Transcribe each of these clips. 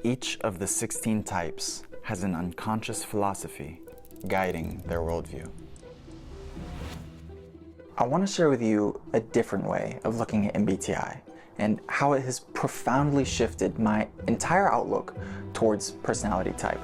Each of the 16 types has an unconscious philosophy guiding their worldview. I want to share with you a different way of looking at MBTI and how it has profoundly shifted my entire outlook towards personality type.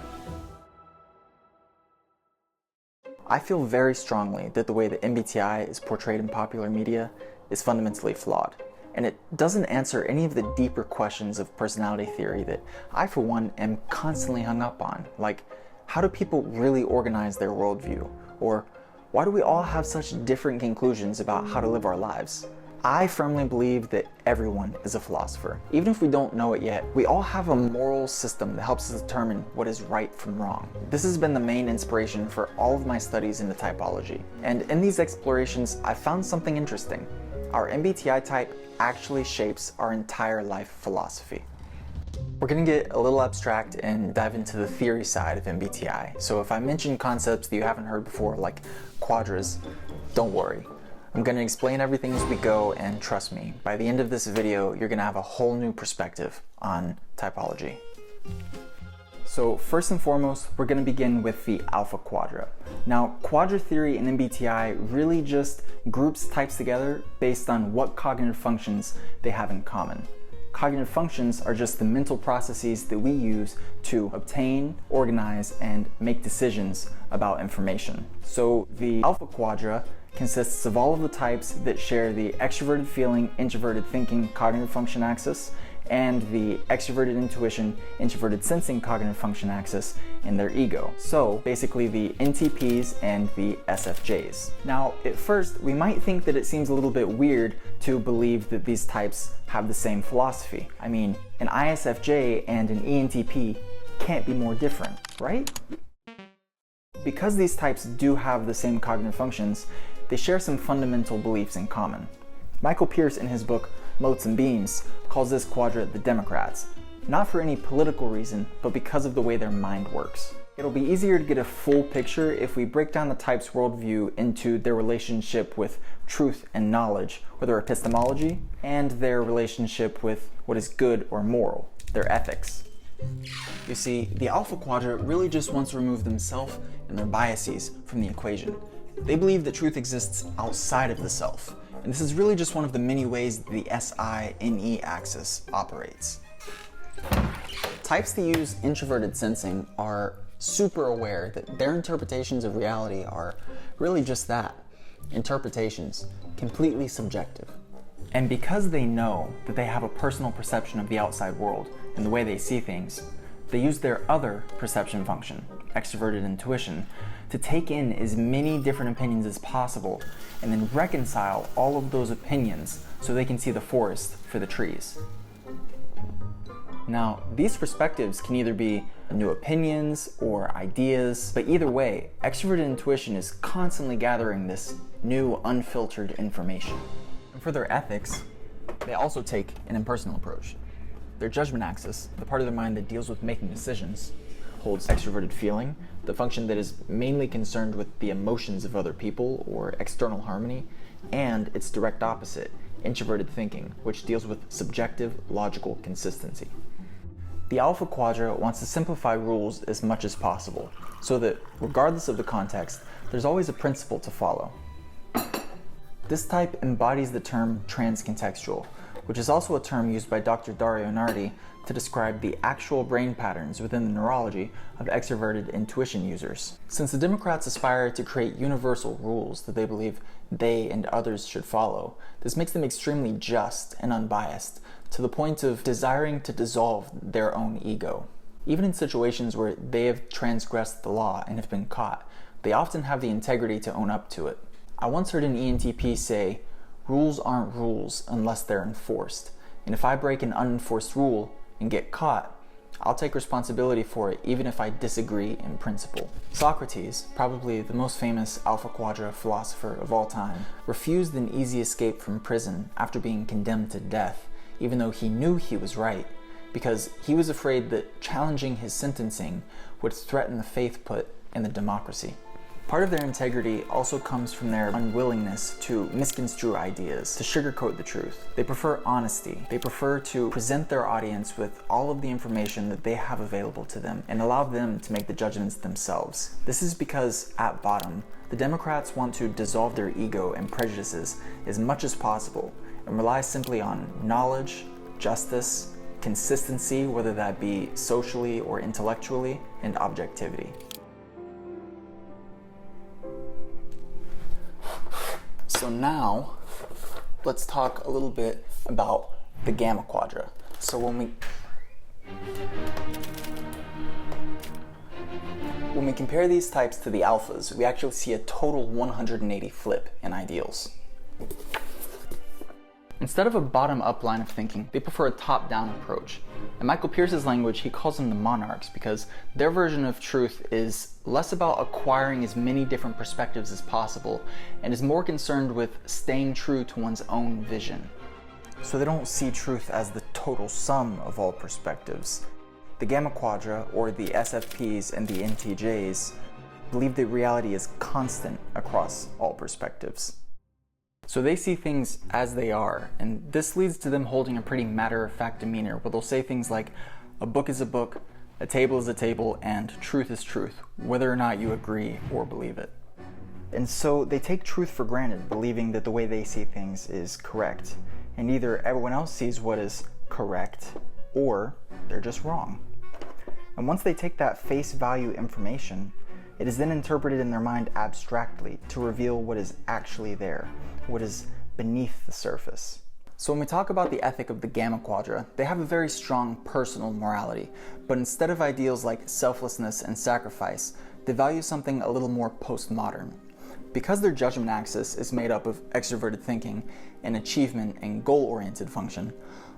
I feel very strongly that the way that MBTI is portrayed in popular media is fundamentally flawed, and it doesn't answer any of the deeper questions of personality theory that I, for one, am constantly hung up on, like how do people really organize their worldview, or why do we all have such different conclusions about how to live our lives? I firmly believe that everyone is a philosopher. Even if we don't know it yet, we all have a moral system that helps us determine what is right from wrong. This has been the main inspiration for all of my studies into typology. And in these explorations, I found something interesting. Our MBTI type actually shapes our entire life philosophy. We're going to get a little abstract and dive into the theory side of MBTI. So if I mention concepts that you haven't heard before, like quadras, don't worry. I'm going to explain everything as we go, and trust me, by the end of this video, you're going to have a whole new perspective on typology. So first and foremost, we're going to begin with the alpha quadra. Now, quadra theory in MBTI really just groups types together based on what cognitive functions they have in common. Cognitive functions are just the mental processes that we use to obtain, organize, and make decisions about information. So the alpha quadra consists of all of the types that share the extroverted feeling, introverted thinking cognitive function axis, and the extroverted intuition, introverted sensing cognitive function axis in their ego. So basically the NTPs and the SFJs. Now, at first, we might think that it seems a little bit weird to believe that these types have the same philosophy. I mean, an ISFJ and an ENTP can't be more different, right? Because these types do have the same cognitive functions, they share some fundamental beliefs in common. Michael Pierce, in his book Moats and Beams, calls this quadra the Democrats, not for any political reason, but because of the way their mind works. It'll be easier to get a full picture if we break down the type's worldview into their relationship with truth and knowledge, or their epistemology, and their relationship with what is good or moral, their ethics. You see, the alpha quadra really just wants to remove themselves and their biases from the equation. They believe that truth exists outside of the self, and this is really just one of the many ways the SI-NE axis operates. Types that use introverted sensing are super aware that their interpretations of reality are really just that, interpretations, completely subjective. And because they know that they have a personal perception of the outside world and the way they see things, they use their other perception function, extroverted intuition, to take in as many different opinions as possible and then reconcile all of those opinions so they can see the forest for the trees. Now, these perspectives can either be new opinions or ideas, but either way, extroverted intuition is constantly gathering this new, unfiltered information. And for their ethics, they also take an impersonal approach. Their judgment axis, the part of their mind that deals with making decisions, holds extroverted feeling, the function that is mainly concerned with the emotions of other people or external harmony, and its direct opposite, introverted thinking, which deals with subjective logical consistency. The alpha quadra wants to simplify rules as much as possible, so that regardless of the context, there's always a principle to follow. This type embodies the term transcontextual, which is also a term used by Dr. Dario Nardi to describe the actual brain patterns within the neurology of extroverted intuition users. Since the Democrats aspire to create universal rules that they believe they and others should follow, this makes them extremely just and unbiased, to the point of desiring to dissolve their own ego. Even in situations where they have transgressed the law and have been caught, they often have the integrity to own up to it. I once heard an ENTP say, "Rules aren't rules unless they're enforced, and if I break an unenforced rule and get caught, I'll take responsibility for it even if I disagree in principle." Socrates, probably the most famous alpha quadra philosopher of all time, refused an easy escape from prison after being condemned to death, even though he knew he was right, because he was afraid that challenging his sentencing would threaten the faith put in the democracy. Part of their integrity also comes from their unwillingness to misconstrue ideas, to sugarcoat the truth. They prefer honesty. They prefer to present their audience with all of the information that they have available to them and allow them to make the judgments themselves. This is because, at bottom, the Democrats want to dissolve their ego and prejudices as much as possible and rely simply on knowledge, justice, consistency, whether that be socially or intellectually, and objectivity. So now, let's talk a little bit about the Gamma Quadra. So when we compare these types to the alphas, we actually see a total 180 flip in ideals. Instead of a bottom-up line of thinking, they prefer a top-down approach. In Michael Pierce's language, he calls them the monarchs because their version of truth is less about acquiring as many different perspectives as possible and is more concerned with staying true to one's own vision. So they don't see truth as the total sum of all perspectives. The Gamma Quadra, or the SFPs and the NTJs, believe that reality is constant across all perspectives. So they see things as they are, and this leads to them holding a pretty matter-of-fact demeanor, where they'll say things like, a book is a book, a table is a table, and truth is truth, whether or not you agree or believe it. And so they take truth for granted, believing that the way they see things is correct, and either everyone else sees what is correct, or they're just wrong. And once they take that face value information, it is then interpreted in their mind abstractly to reveal what is actually there, what is beneath the surface. So when we talk about the ethic of the Gamma Quadra, they have a very strong personal morality, but instead of ideals like selflessness and sacrifice, they value something a little more postmodern. Because their judgment axis is made up of extroverted thinking, an achievement and goal-oriented function,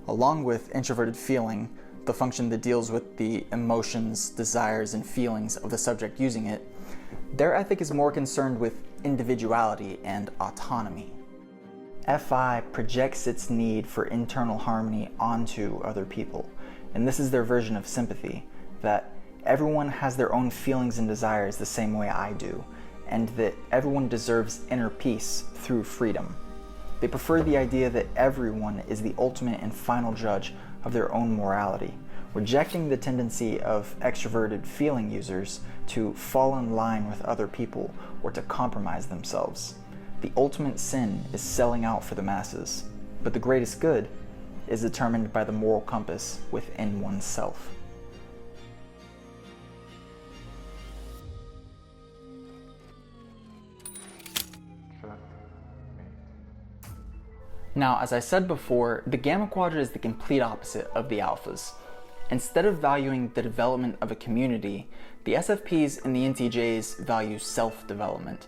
along with introverted feeling, the function that deals with the emotions, desires, and feelings of the subject using it, their ethic is more concerned with individuality and autonomy. FI projects its need for internal harmony onto other people, and this is their version of sympathy, that everyone has their own feelings and desires the same way I do, and that everyone deserves inner peace through freedom. They prefer the idea that everyone is the ultimate and final judge of their own morality, rejecting the tendency of extroverted feeling users to fall in line with other people or to compromise themselves. The ultimate sin is selling out for the masses, but the greatest good is determined by the moral compass within oneself. Now, as I said before, the Gamma Quadra is the complete opposite of the alphas. Instead of valuing the development of a community, the SFPs and the NTJs value self-development.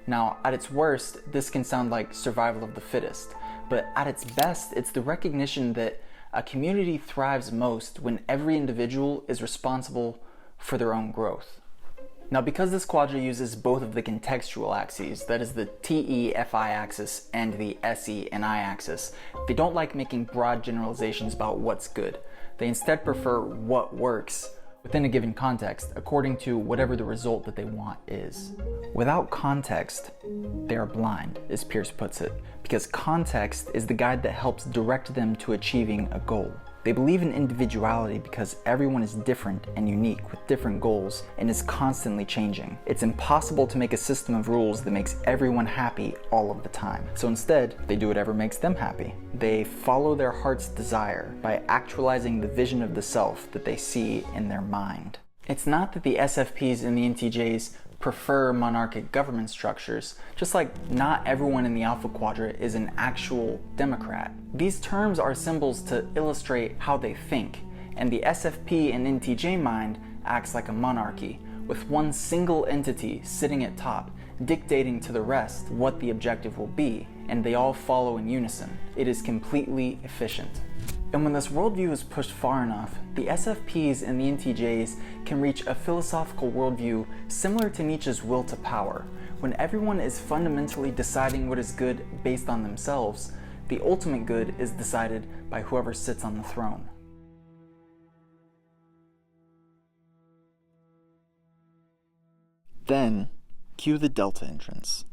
Now, at its worst, this can sound like survival of the fittest, but at its best, it's the recognition that a community thrives most when every individual is responsible for their own growth. Now, because this quadra uses both of the contextual axes, that is the TE-FI axis and the SE-NI axis, they don't like making broad generalizations about what's good. They instead prefer what works within a given context, according to whatever the result that they want is. Without context, they are blind, as Pierce puts it, because context is the guide that helps direct them to achieving a goal. They believe in individuality because everyone is different and unique with different goals and is constantly changing. It's impossible to make a system of rules that makes everyone happy all of the time. So instead, they do whatever makes them happy. They follow their heart's desire by actualizing the vision of the self that they see in their mind. It's not that the SFPs and the NTJs prefer monarchic government structures, just like not everyone in the Alpha Quadrant is an actual Democrat. These terms are symbols to illustrate how they think, and the SFP and NTJ mind acts like a monarchy, with one single entity sitting at top, dictating to the rest what the objective will be, and they all follow in unison. It is completely efficient. And when this worldview is pushed far enough, the SFPs and the NTJs can reach a philosophical worldview similar to Nietzsche's will to power. When everyone is fundamentally deciding what is good based on themselves, the ultimate good is decided by whoever sits on the throne. Then, Cue the delta entrance.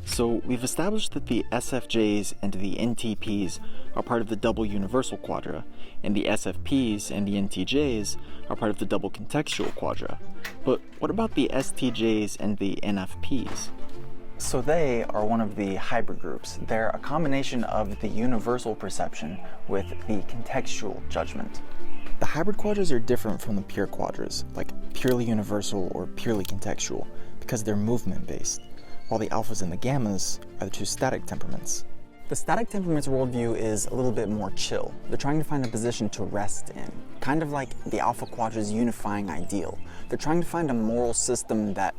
So we've established that the SFJs and the NTPs are part of the double universal quadra, and the SFPs and the NTJs are part of the double contextual quadra. But what about the STJs and the NFPs? So they are one of the hybrid groups. They're a combination of the universal perception with the contextual judgment. The hybrid quadras are different from the pure quadras, like purely universal or purely contextual, because they're movement-based, while the alphas and the gammas are the two static temperaments. The static temperament's worldview is a little bit more chill. They're trying to find a position to rest in, kind of like the alpha quadra's unifying ideal. They're trying to find a moral system that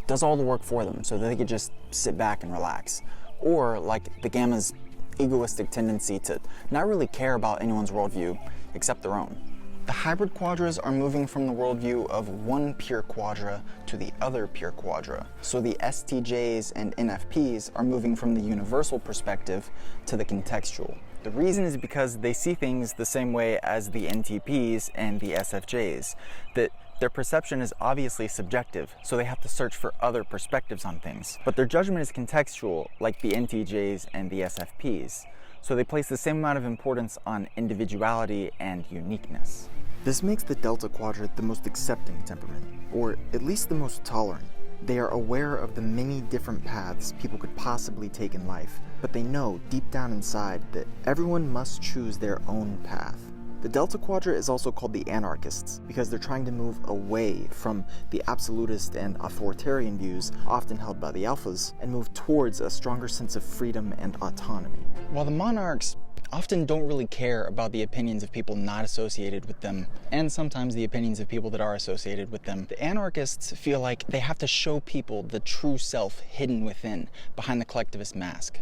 does all the work for them so that they could just sit back and relax. Or like the gamma's egoistic tendency to not really care about anyone's worldview except their own. The hybrid quadras are moving from the worldview of one pure quadra to the other pure quadra. So the STJs and NFPs are moving from the universal perspective to the contextual. The reason is because they see things the same way as the NTPs and the SFJs, that their perception is obviously subjective, so they have to search for other perspectives on things. But their judgment is contextual, like the NTJs and the SFPs. So they place the same amount of importance on individuality and uniqueness. This makes the Delta Quadrant the most accepting temperament, or at least the most tolerant. They are aware of the many different paths people could possibly take in life, but they know deep down inside that everyone must choose their own path. The Delta Quadrant is also called the anarchists because they're trying to move away from the absolutist and authoritarian views often held by the alphas and move towards a stronger sense of freedom and autonomy. While the monarchs often don't really care about the opinions of people not associated with them, and sometimes the opinions of people that are associated with them, the anarchists feel like they have to show people the true self hidden within, behind the collectivist mask.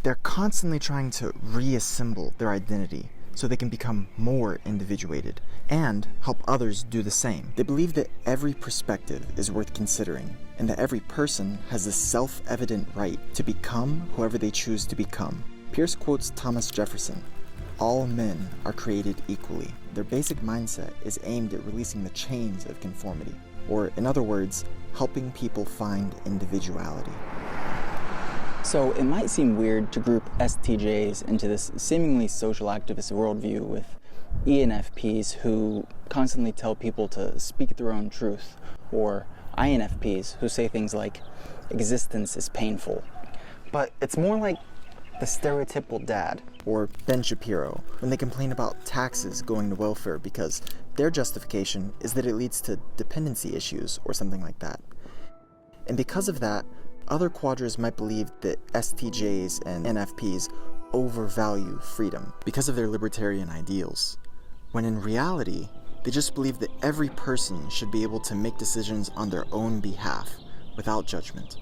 They're constantly trying to reassemble their identity so they can become more individuated and help others do the same. They believe that every perspective is worth considering and that every person has the self-evident right to become whoever they choose to become. Pierce quotes Thomas Jefferson, "All men are created equally." Their basic mindset is aimed at releasing the chains of conformity, or in other words, helping people find individuality. So it might seem weird to group STJs into this seemingly social activist worldview with ENFPs who constantly tell people to speak their own truth, or INFPs who say things like, "existence is painful." But it's more like the stereotypical dad, or Ben Shapiro, when they complain about taxes going to welfare because their justification is that it leads to dependency issues or something like that. And because of that, other quadras might believe that STJs and NFPs overvalue freedom because of their libertarian ideals, when in reality, they just believe that every person should be able to make decisions on their own behalf without judgment.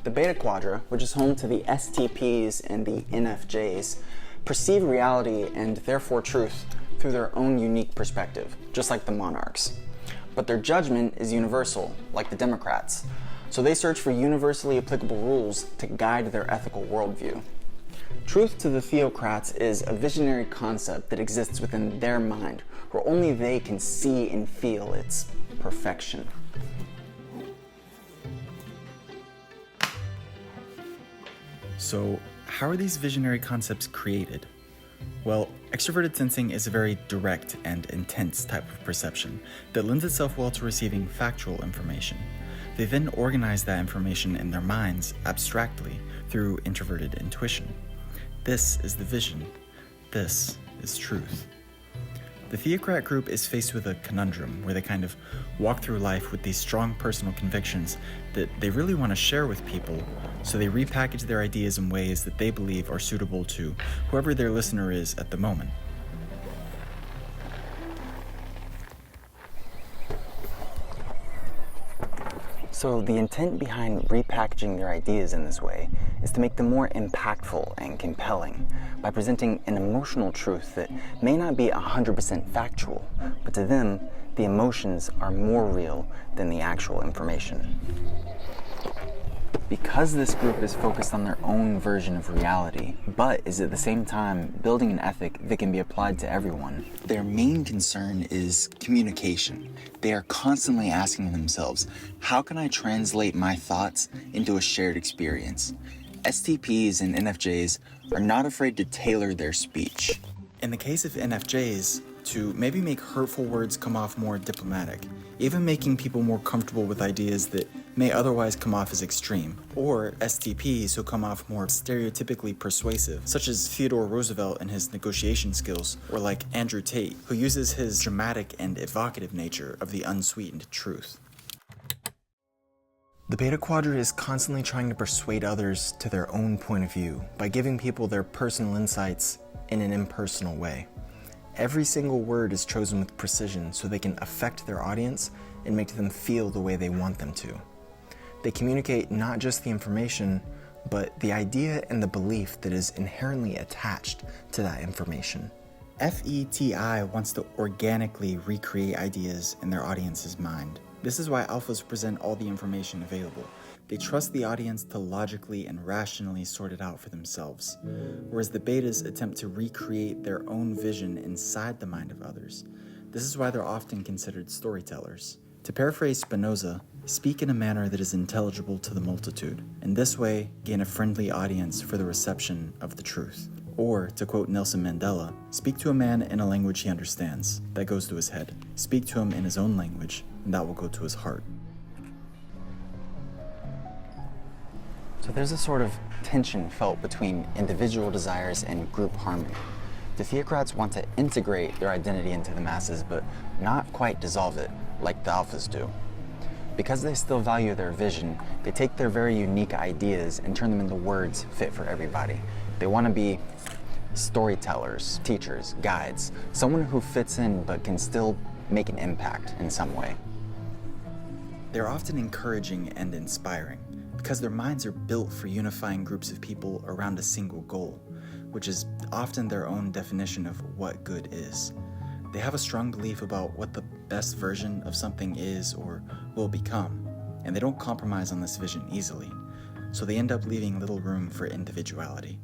The Beta Quadra, which is home to the STPs and the NFJs, perceive reality and therefore truth through their own unique perspective, just like the monarchs. But their judgment is universal, like the Democrats, so they search for universally applicable rules to guide their ethical worldview. Truth to the theocrats is a visionary concept that exists within their mind, where only they can see and feel its perfection. So, how are these visionary concepts created? Well, extroverted sensing is a very direct and intense type of perception that lends itself well to receiving factual information. They then organize that information in their minds abstractly through introverted intuition. This is the vision. This is truth. The theocrat group is faced with a conundrum where they kind of walk through life with these strong personal convictions that they really want to share with people, so they repackage their ideas in ways that they believe are suitable to whoever their listener is at the moment. So the intent behind repackaging their ideas in this way is to make them more impactful and compelling by presenting an emotional truth that may not be 100% factual, but to them, the emotions are more real than the actual information. Because this group is focused on their own version of reality, but is at the same time building an ethic that can be applied to everyone, their main concern is communication. They are constantly asking themselves, how can I translate my thoughts into a shared experience? STPs and NFJs are not afraid to tailor their speech. In the case of NFJs, to maybe make hurtful words come off more diplomatic, even making people more comfortable with ideas that may otherwise come off as extreme, or STPs who come off more stereotypically persuasive, such as Theodore Roosevelt and his negotiation skills, or like Andrew Tate, who uses his dramatic and evocative nature of the unsweetened truth. The Beta Quadrant is constantly trying to persuade others to their own point of view by giving people their personal insights in an impersonal way. Every single word is chosen with precision so they can affect their audience and make them feel the way they want them to. They communicate not just the information, but the idea and the belief that is inherently attached to that information. FETI wants to organically recreate ideas in their audience's mind. This is why alphas present all the information available. They trust the audience to logically and rationally sort it out for themselves, whereas the betas attempt to recreate their own vision inside the mind of others. This is why they're often considered storytellers. To paraphrase Spinoza, speak in a manner that is intelligible to the multitude, and this way gain a friendly audience for the reception of the truth. Or, to quote Nelson Mandela, speak to a man in a language he understands. That goes to his head. Speak to him in his own language, and that will go to his heart. So there's a sort of tension felt between individual desires and group harmony. The theocrats want to integrate their identity into the masses, but not quite dissolve it like the alphas do. Because they still value their vision, they take their very unique ideas and turn them into words fit for everybody. They want to be storytellers, teachers, guides, someone who fits in but can still make an impact in some way. They're often encouraging and inspiring because their minds are built for unifying groups of people around a single goal, which is often their own definition of what good is. They have a strong belief about what the best version of something is or will become, and they don't compromise on this vision easily, so they end up leaving little room for individuality.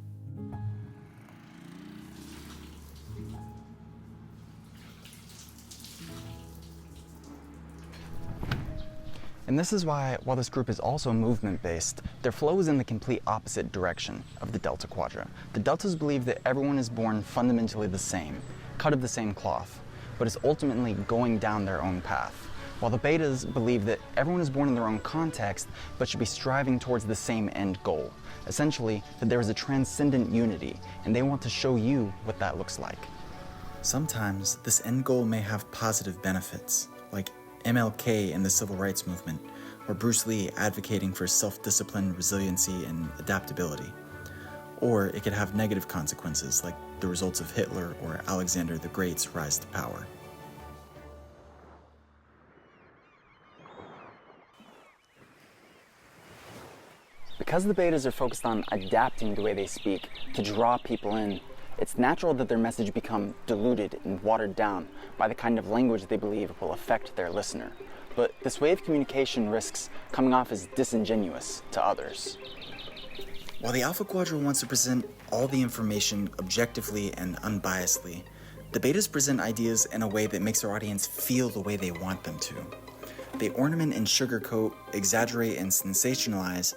And this is why, while this group is also movement-based, their flow is in the complete opposite direction of the Delta Quadrant. The Deltas believe that everyone is born fundamentally the same, cut of the same cloth, but is ultimately going down their own path. While the Betas believe that everyone is born in their own context, but should be striving towards the same end goal. Essentially, that there is a transcendent unity, and they want to show you what that looks like. Sometimes this end goal may have positive benefits, like MLK in the Civil Rights Movement, or Bruce Lee advocating for self-discipline, resiliency, and adaptability. Or it could have negative consequences, like the results of Hitler or Alexander the Great's rise to power. Because the Betas are focused on adapting the way they speak to draw people in, it's natural that their message become diluted and watered down by the kind of language they believe will affect their listener. But this way of communication risks coming off as disingenuous to others. While the Alpha Quadrant wants to present all the information objectively and unbiasedly, the Betas present ideas in a way that makes their audience feel the way they want them to. They ornament and sugarcoat, exaggerate and sensationalize.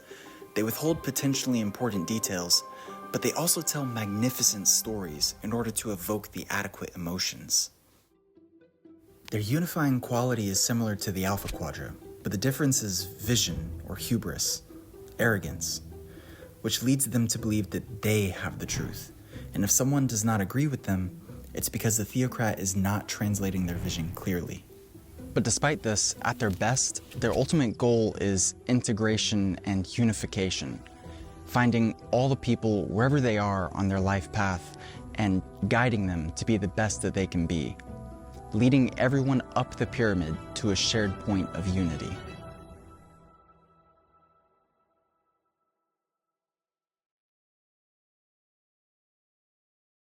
They withhold potentially important details, but they also tell magnificent stories in order to evoke the adequate emotions. Their unifying quality is similar to the Alpha Quadrant, but the difference is vision or hubris, arrogance, which leads them to believe that they have the truth. And if someone does not agree with them, it's because the theocrat is not translating their vision clearly. But despite this, at their best, their ultimate goal is integration and unification. Finding all the people wherever they are on their life path and guiding them to be the best that they can be, leading everyone up the pyramid to a shared point of unity.